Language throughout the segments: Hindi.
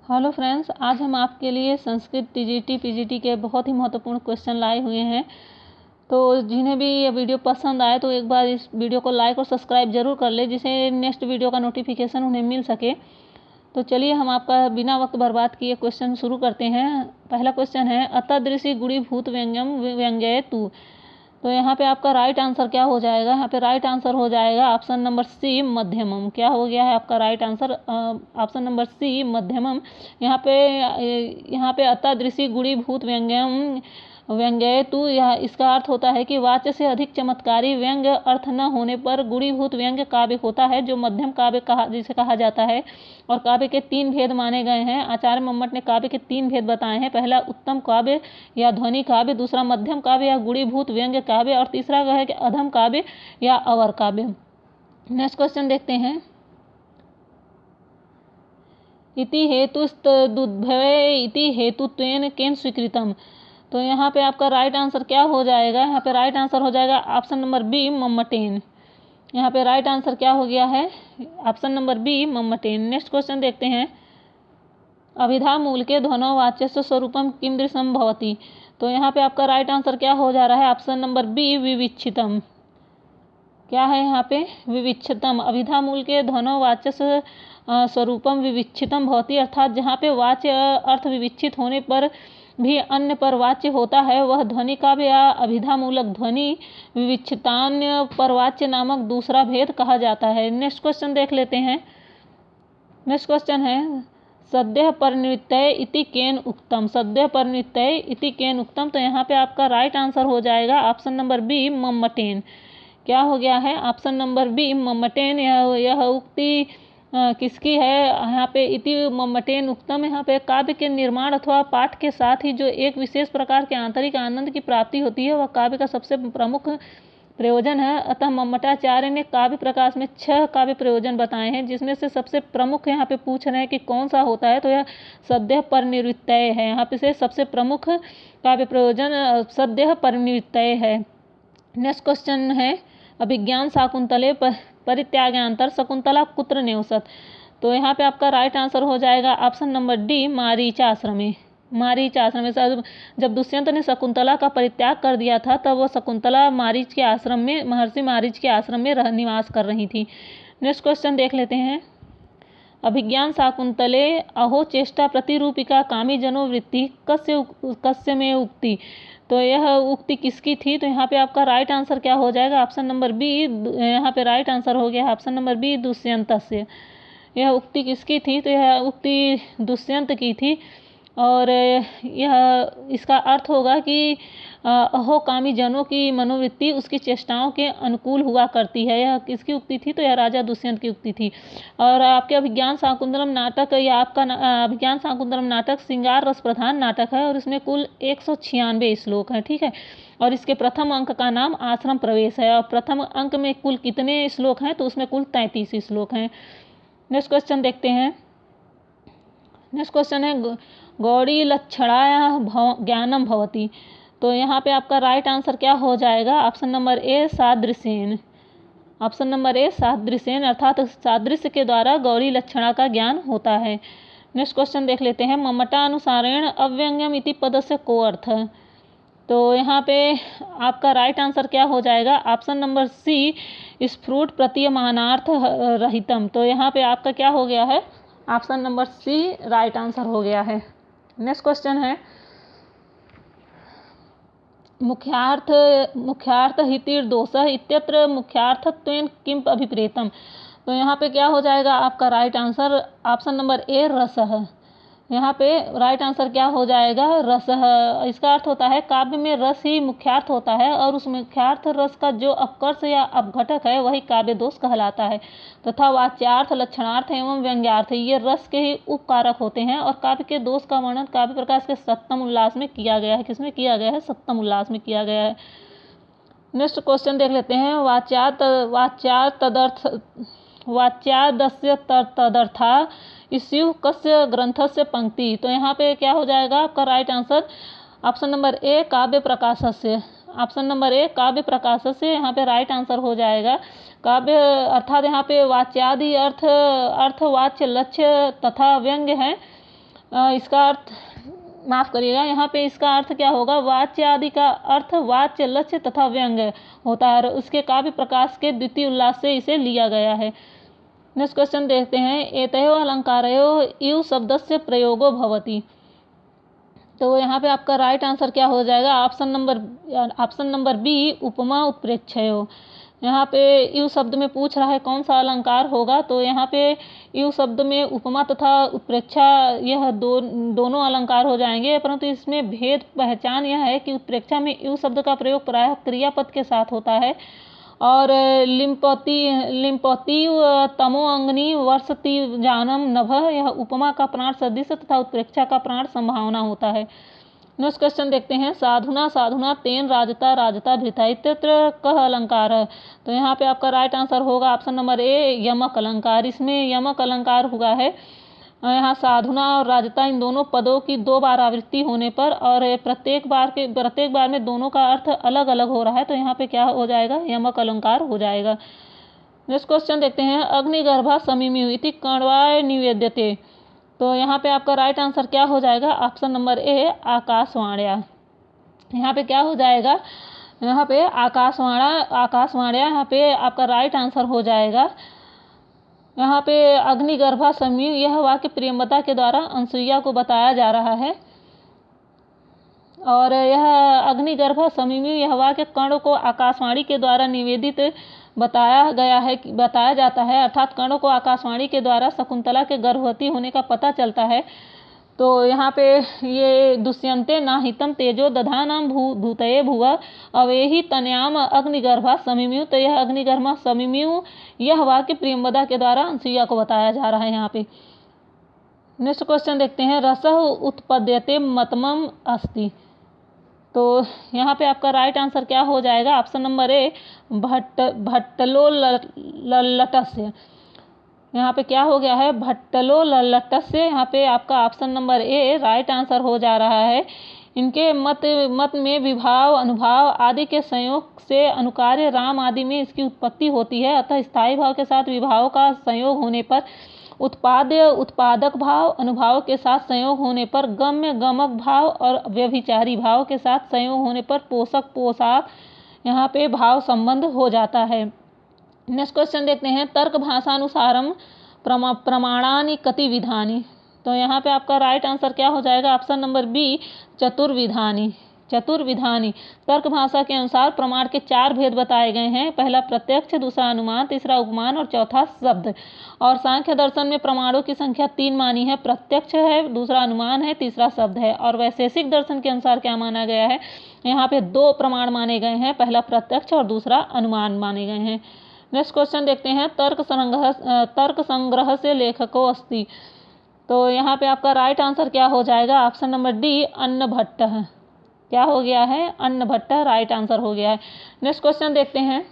हेलो फ्रेंड्स, आज हम आपके लिए संस्कृत टीजीटी पीजीटी के बहुत ही महत्वपूर्ण क्वेश्चन लाए हुए हैं। तो जिन्हें भी ये वीडियो पसंद आए तो एक बार इस वीडियो को लाइक और सब्सक्राइब जरूर कर ले, जिससे नेक्स्ट वीडियो का नोटिफिकेशन उन्हें मिल सके। तो चलिए हम आपका बिना वक्त बर्बाद किए क्वेश्चन शुरू करते हैं। पहला क्वेश्चन है, अतादृशी गुणीभूत व्यंग्यम व्यंग्येतु। तो यहाँ पे आपका राइट आंसर क्या हो जाएगा? यहाँ पे राइट आंसर हो जाएगा ऑप्शन नंबर सी मध्यमम। क्या हो गया है आपका right answer? Option number C मध्यमम। यहाँ पे अतादृशी गुणीभूत व्यंग्यम व्यंग्येतु, यह इसका अर्थ होता है कि वाच्य से अधिक चमत्कारी व्यंग्य अर्थ न होने पर गुणीभूत व्यंग्य काव्य होता है, जो मध्यम काव्य जिसे कहा जाता है। और काव्य के 3 भेद माने गए हैं। आचार्य मम्मट ने काव्य के 3 भेद बताए हैं। पहला उत्तम काव्य या ध्वनि काव्य, दूसरा मध्यम काव्य या गुणीभूत व्यंग्य काव्य, और तीसरा है कि अधम काव्य या अवर काव्य। नेक्स्ट क्वेश्चन देखते हैं। इति हेतुस्तदुद्भवे इति हेतुत्वेन केन स्वीकृतम। तो यहाँ पे आपका राइट आंसर क्या हो जाएगा? यहाँ पे राइट आंसर हो जाएगा ऑप्शन नंबर बी मम्मटेन। यहाँ पे राइट आंसर क्या हो गया है? ऑप्शन नंबर बी मम्मटेन। नेक्स्ट क्वेश्चन देखते हैं। अभिधा मूल के ध्वनो वाच्यस्य स्वरूपम किमदृशम भवति। तो यहाँ पे आपका राइट आंसर क्या हो जा रहा है? ऑप्शन नंबर बी विविच्छितम। क्या है यहाँ पे? विविच्छितम। अभिधा मूल के ध्वनो वाच्यस्य स्वरूपम विविच्छितम भवति, अर्थात जहाँ पे वाच्य अर्थ विविच्छित होने पर भी अन्य पर वाच्य होता है, वह ध्वनि काव्य या अभिधा मूलक ध्वनि विविच्छितान्य परवाच्य नामक दूसरा भेद कहा जाता है। नेक्स्ट क्वेश्चन देख लेते हैं। नेक्स्ट क्वेश्चन है, सद्यः परिनिवृत्तये इति केन उक्तम। सद्यः परिनिवृत्तये इति केन उक्तम। तो यहाँ पे आपका राइट आंसर हो जाएगा ऑप्शन नंबर बी मम्मटेन। क्या हो गया है? ऑप्शन नंबर बी मम्मटेन। यह उक्ति किसकी है? यहाँ पे इति मम्मटेन उक्तम। यहाँ पे काव्य के निर्माण अथवा पाठ के साथ ही जो एक विशेष प्रकार के आंतरिक आनंद की प्राप्ति होती है, वह काव्य का सबसे प्रमुख प्रयोजन है। अतः मम्मटाचार्य ने काव्य प्रकाश में 6 काव्य प्रयोजन बताए हैं, जिसमें से सबसे प्रमुख यहाँ पे पूछ रहे हैं कि कौन सा होता है, तो यह सद्यः परिनिवृत्तये है। यहाँ पे से सबसे प्रमुख काव्य प्रयोजन सद्यः परिनिवृत्तये है। नेक्स्ट क्वेश्चन है, अभिज्ञान शाकुंतले परित्यागांतर शकुंतला कुत्र निवसत। तो यहाँ पे आपका राइट आंसर हो जाएगा ऑप्शन नंबर डी मारीचाश्रमे। मारीचाश्रमे जब दुष्यंत ने शकुंतला का परित्याग कर दिया था, तब वह शकुंतला मारीच के आश्रम में, महर्षि मारीच के आश्रम में निवास कर रही थी। नेक्स्ट क्वेश्चन देख लेते हैं। अभिज्ञान शाकुंतले अहो चेष्टा प्रतिरूपिका कामी जनो वृत्ति कस्य में उक्ति। तो यह उक्ति किसकी थी? तो यहाँ पे आपका राइट आंसर क्या हो जाएगा? Option number B. यहाँ पे राइट आंसर हो गया ऑप्शन नंबर बी दुष्यंतस्य। यह उक्ति किसकी थी? तो यह उक्ति दुष्यंत की थी। और यह इसका अर्थ होगा कि अहो कामी जनों की मनोवृत्ति उसकी चेष्टाओं के अनुकूल हुआ करती है। यह किसकी उक्ति थी? तो यह राजा दुष्यंत की उक्ति थी। और आपके अभिज्ञान शाकुंतलम नाटक या आपका अभिज्ञान शाकुंतलम नाटक श्रृंगार रस प्रधान नाटक है, और इसमें कुल 196 श्लोक हैं। ठीक है। और इसके प्रथम अंक का नाम आश्रम प्रवेश है। और प्रथम अंक में कुल कितने श्लोक हैं? तो उसमें कुल 33 श्लोक हैं। नेक्स्ट क्वेश्चन देखते हैं। नेक्स्ट क्वेश्चन है, गौड़ी लक्षणाया ज्ञानम भवति। तो यहाँ पे आपका राइट आंसर क्या हो जाएगा? ऑप्शन नंबर ए सादृश्येन। ऑप्शन नंबर ए सादृश्येन, अर्थात सादृश्य के द्वारा गौड़ी लक्षणा का ज्ञान होता है। नेक्स्ट क्वेश्चन देख लेते हैं। मम्मटानुसारेण अव्यंग्यम इति पदस्य को अर्थ। तो यहाँ पे आपका राइट आंसर क्या हो जाएगा? ऑप्शन नंबर सी स्फुट प्रतीयमानार्थ रहितम। तो यहाँ पे आपका क्या हो गया है? Option number C right answer हो गया है। नेक्स्ट क्वेश्चन है, मुख्यार्थ हितिर्दोषः इत्यत्र मुख्यार्थत्वेन किम अभिप्रेतम। तो यहाँ पे क्या हो जाएगा आपका राइट आंसर? ऑप्शन नंबर ए रसः। यहाँ पे राइट आंसर क्या हो जाएगा? रसः। इसका अर्थ होता है काव्य में रस ही मुख्यार्थ होता है, और उस मुख्यार्थ रस का जो अपकर्ष या अपघटक है वही काव्य दोष कहलाता है, तथा वाच्यार्थ लक्षणार्थ एवं व्यंग्यार्थ ये रस के ही उपकारक होते हैं। और काव्य के दोष का वर्णन काव्य प्रकाश के सप्तम उल्लास में किया गया है। किसमें किया गया है? सप्तम उल्लास में किया गया है। नेक्स्ट क्वेश्चन देख लेते हैं। वाच्यादस्य तदर्था इस्यु कस्य ग्रंथस्य पंक्ति। तो यहाँ पे क्या हो जाएगा आपका राइट आंसर? ऑप्शन नंबर ए काव्य प्रकाशस्य। ऑप्शन नंबर ए काव्य प्रकाशस्य यहाँ पे राइट आंसर हो जाएगा। काव्य अर्थात यहाँ पे वाच्यादि अर्थ अर्थवाच्य लक्ष्य तथा व्यंग्य है। इसका अर्थ माफ़ करिएगा, यहाँ पे इसका अर्थ क्या होगा, वाच्य आदि का अर्थ वाच्य, लक्ष्य तथा व्यंग होता है और उसके काव्य प्रकाश के द्वितीय उल्लास से इसे लिया गया है। नेक्स्ट क्वेश्चन देखते हैं, एतयोः अलंकारयोः इव शब्दस्य प्रयोगो भवति। तो यहाँ पे आपका राइट आंसर क्या हो जाएगा, ऑप्शन नंबर बी उपमा उत्प्रेक्षयोः। यहाँ पे इव शब्द में पूछ रहा है कौन सा अलंकार होगा, तो यहाँ पे इव शब्द में उपमा तथा उत्प्रेक्षा यह दोनों अलंकार हो जाएंगे, परंतु इसमें भेद पहचान यह है कि उत्प्रेक्षा में इव शब्द का प्रयोग प्रायः क्रियापद के साथ होता है और लिम्पति तमो अंगनी वर्षति जानम नभ, यह उपमा का प्राण सदृश तथा उत्प्रेक्षा का प्राण संभावना होता है। नेक्स्ट क्वेश्चन देखते हैं, साधुना साधुना तेन राजता राजता भृता इत्यत्र कह अलंकार। तो यहाँ पे आपका राइट आंसर होगा ऑप्शन नंबर ए यमक अलंकार। इसमें यमक अलंकार हुआ है यहाँ साधुना और राजता इन दोनों पदों की 2 बार आवृत्ति होने पर और प्रत्येक बार में दोनों का अर्थ अलग अलग हो रहा है, तो यहाँ पे क्या हो जाएगा, यमक अलंकार हो जाएगा। नेक्स्ट क्वेश्चन देखते हैं, अग्निगर्भा समीम्यु इति कण्वाय निवेद्यते। तो यहाँ पे आपका राइट आंसर क्या हो जाएगा, ऑप्शन नंबर ए आकाशवाण्या। यहाँ पे क्या हो जाएगा, यहाँ पे आकाशवाण्या यहाँ पे आपका राइट आंसर हो जाएगा। यहाँ पे अग्निगर्भा समीम्यु यह वाक्य प्रियंवदा के द्वारा अनसुईया को बताया जा रहा है और यह अग्निगर्भा समीम्यु यह वाक्य कर्ण को आकाशवाणी के द्वारा निवेदित बताया जाता है, अर्थात कर्ण को आकाशवाणी के द्वारा शकुंतला के गर्भवती होने का पता चलता है। तो यहाँ पे ये दुष्यंते नाहितम तेजो दधानाम भूतये भुवा अवेहि तनयाम अग्निगर्भा समीम्यु। तो यह अग्निगर्भा समीम्यु यह वाक्य प्रियंवदा के द्वारा अनसुईया को बताया जा रहा है यहाँ पे। नेक्स्ट क्वेश्चन देखते हैं, रसः उत्पद्यते मतमम अस्ति। तो यहाँ पे आपका राइट आंसर क्या हो जाएगा, ऑप्शन नंबर ए भट्टलो लट्टस्य। यहाँ पे क्या हो गया है, भट्टलो लट्टस्य। यहाँ पे आपका ऑप्शन नंबर ए राइट आंसर हो जा रहा है। इनके मत में विभाव अनुभाव आदि के संयोग से अनुकार्य राम आदि में इसकी उत्पत्ति होती है, अतः स्थायी भाव के साथ विभाव का संयोग होने पर उत्पाद्य उत्पादक भाव, अनुभाव के साथ संयोग होने पर गम्य गमक भाव और व्यभिचारी भाव के साथ संयोग होने पर पोषक पोशाक यहाँ पे भाव संबंध हो जाता है। नेक्स्ट क्वेश्चन देखते हैं, तर्क भाषानुसारम प्रमाणानि कति विधानि। तो यहाँ पे आपका राइट आंसर क्या हो जाएगा, ऑप्शन नंबर बी चतुर्विधानि। तर्क भाषा के अनुसार प्रमाण के 4 भेद बताए गए हैं, पहला प्रत्यक्ष, दूसरा अनुमान, तीसरा उपमान और चौथा शब्द। और सांख्य दर्शन में प्रमाणों की संख्या 3 मानी है, प्रत्यक्ष है, दूसरा अनुमान है, तीसरा शब्द है। और वैशेषिक दर्शन के अनुसार क्या माना गया है, यहाँ पे 2 प्रमाण माने गए हैं, पहला प्रत्यक्ष और दूसरा अनुमान माने गए हैं। नेक्स्ट क्वेश्चन देखते हैं, तर्क संग्रह से लेखको अस्ति। तो यहाँ पे आपका राइट आंसर क्या हो जाएगा, ऑप्शन नंबर डी अन्नभट्ट। क्या हो गया है, अन्नभट्ट राइट आंसर हो गया है। नेक्स्ट क्वेश्चन देखते हैं,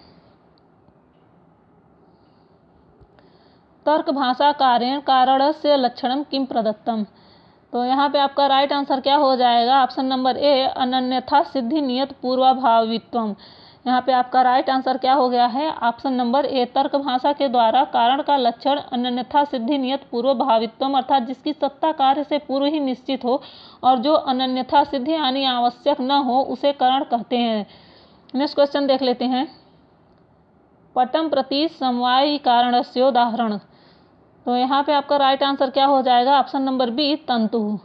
तर्क भाषा कारण से लक्षणम किम प्रदत्तम। तो यहाँ पे आपका राइट आंसर क्या हो जाएगा, ऑप्शन नंबर ए अनन्यथा सिद्धि नियत पूर्वाभावित्वम। यहाँ पे आपका राइट आंसर क्या हो गया है, ऑप्शन नंबर ए तर्क भाषा के द्वारा कारण का लक्षण अनन्यथा सिद्धि नियत पूर्व भावित्वम, अर्थात जिसकी सत्ता कार्य से पूर्व ही निश्चित हो और जो अनन्यथा सिद्धि यानी आवश्यक न हो उसे कारण कहते हैं। नेक्स्ट क्वेश्चन देख लेते हैं, पटम प्रति समवायी कारणस्योदाहरण। तो यहाँ पे आपका राइट आंसर क्या हो जाएगा, ऑप्शन नंबर बी तंतु।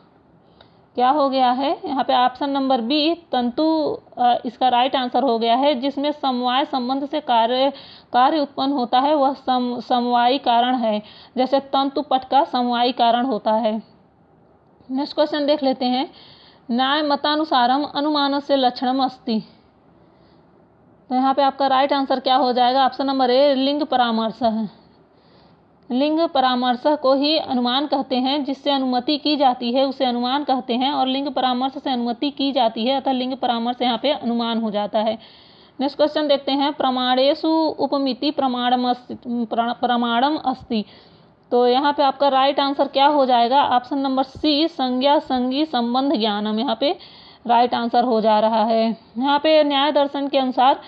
क्या हो गया है, यहाँ पे ऑप्शन नंबर बी तंतु इसका राइट आंसर हो गया है। जिसमें समवाय संबंध से कार्य उत्पन्न होता है वह समवायी कारण है, जैसे तंतु पट का समवायी कारण होता है। नेक्स्ट क्वेश्चन देख लेते हैं, न्याय मतानुसारम अनुमानस्य लक्षणम अस्ति। तो यहाँ पे आपका राइट आंसर क्या हो जाएगा, ऑप्शन नंबर ए लिंग परामर्श है। लिंग परामर्श को ही अनुमान कहते हैं, जिससे अनुमति की जाती है उसे अनुमान कहते हैं, और लिंग परामर्श से अनुमति की जाती है अतः लिंग परामर्श यहाँ पे अनुमान हो जाता है। नेक्स्ट क्वेश्चन देखते हैं, प्रमाणेषु उपमिति प्रमाणम अस्ति। तो यहाँ पे आपका राइट आंसर क्या हो जाएगा, ऑप्शन नंबर सी संज्ञा संगी संबंध ज्ञानम यहाँ पे राइट आंसर हो जा रहा है। यहाँ पे न्याय दर्शन के अनुसार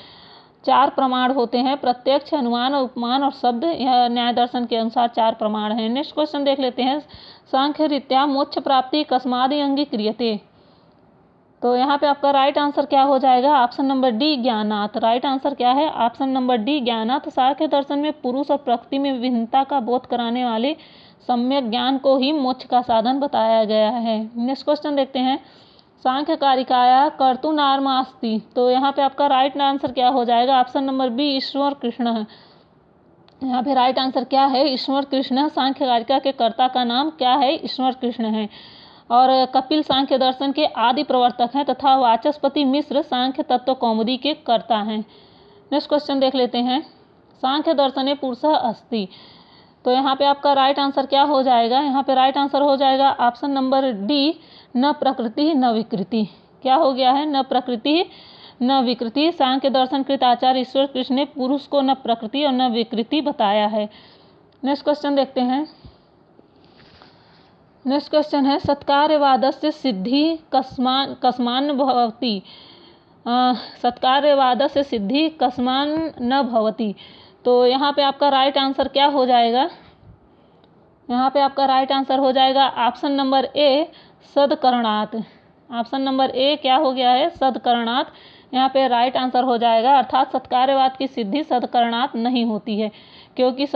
4 प्रमाण होते हैं, प्रत्यक्ष, अनुमान, उपमान और शब्द। यह न्याय दर्शन के अनुसार 4 प्रमाण हैं। नेक्स्ट क्वेश्चन देख लेते हैं। सांख्य रीत्या मोक्ष प्राप्ति कस्मादि अंगीक्रियते। तो यहाँ पे आपका राइट आंसर क्या हो जाएगा? ऑप्शन नंबर डी, ज्ञानात। राइट आंसर क्या है? ऑप्शन नंबर डी, ज्ञानात। सांख्य दर्शन में पुरुष और प्रकृति में विभिन्नता का बोध कराने वाले सम्यक ज्ञान को ही मोक्ष का साधन बताया गया है। नेक्स्ट क्वेश्चन देखते हैं। सांख्य कारिकाया कर्तुनार्मास्ति। तो यहाँ पे आपका राइट आंसर क्या हो जाएगा? ऑप्शन नंबर बी, ईश्वर कृष्ण है। यहाँ पे राइट आंसर क्या है? ईश्वर कृष्ण। सांख्य कारिका के कर्ता का नाम क्या है? ईश्वर कृष्ण है। और कपिल सांख्य दर्शन के आदि प्रवर्तक हैं तथा वाचस्पति मिश्र सांख्य तत्व कौमुदी के कर्ता हैं। नेक्स्ट क्वेश्चन देख लेते हैं। सांख्य दर्शने पुरुषः अस्ति। तो यहाँ पे आपका राइट आंसर क्या हो जाएगा? यहाँ पे राइट आंसर हो जाएगा ऑप्शन नंबर डी, न प्रकृति न विकृति। क्या हो गया है? न प्रकृति न विकृति। सांख्य दर्शन कृत आचार्य ईश्वर कृष्ण ने पुरुष को न प्रकृति और न विकृति बताया है। नेक्स्ट क्वेश्चन देखते हैं। नेक्स्ट क्वेश्चन है, सत्कार्यवादस्य सिद्धि कस्मान् भवति। सत्कार्यवादस्य सिद्धि कस्मान् न भवति। तो यहाँ पे आपका राइट आंसर क्या हो जाएगा? यहाँ पे आपका राइट आंसर हो जाएगा ऑप्शन नंबर ए, सदकरणात्। ऑप्शन नंबर ए क्या हो गया है? सदकरणात्। यहाँ पे राइट आंसर हो जाएगा। अर्थात सत्कार्यवाद की सिद्धि सदकरणात् नहीं होती है, क्योंकि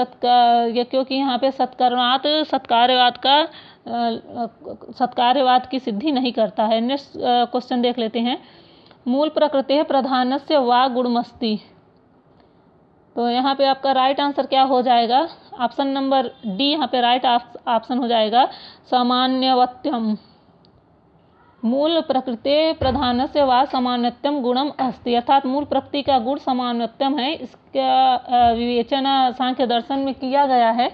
यहाँ पे सत्करणात् सत्कार्यवाद की सिद्धि नहीं करता है। नेक्स्ट क्वेश्चन देख लेते हैं। मूल प्रकृति प्रधानस्य वा गुणमस्ति। तो यहाँ पे आपका राइट आंसर क्या हो जाएगा? ऑप्शन नंबर डी यहाँ पे राइट ऑप्शन हो जाएगा, सामान्यवत्यम। मूल प्रकृति प्रधानस्य वा सामान्यतम गुणम अस्ति। अर्थात मूल प्रकृति का गुण सामान्यतम है। इसका विवेचन सांख्य दर्शन में किया गया है।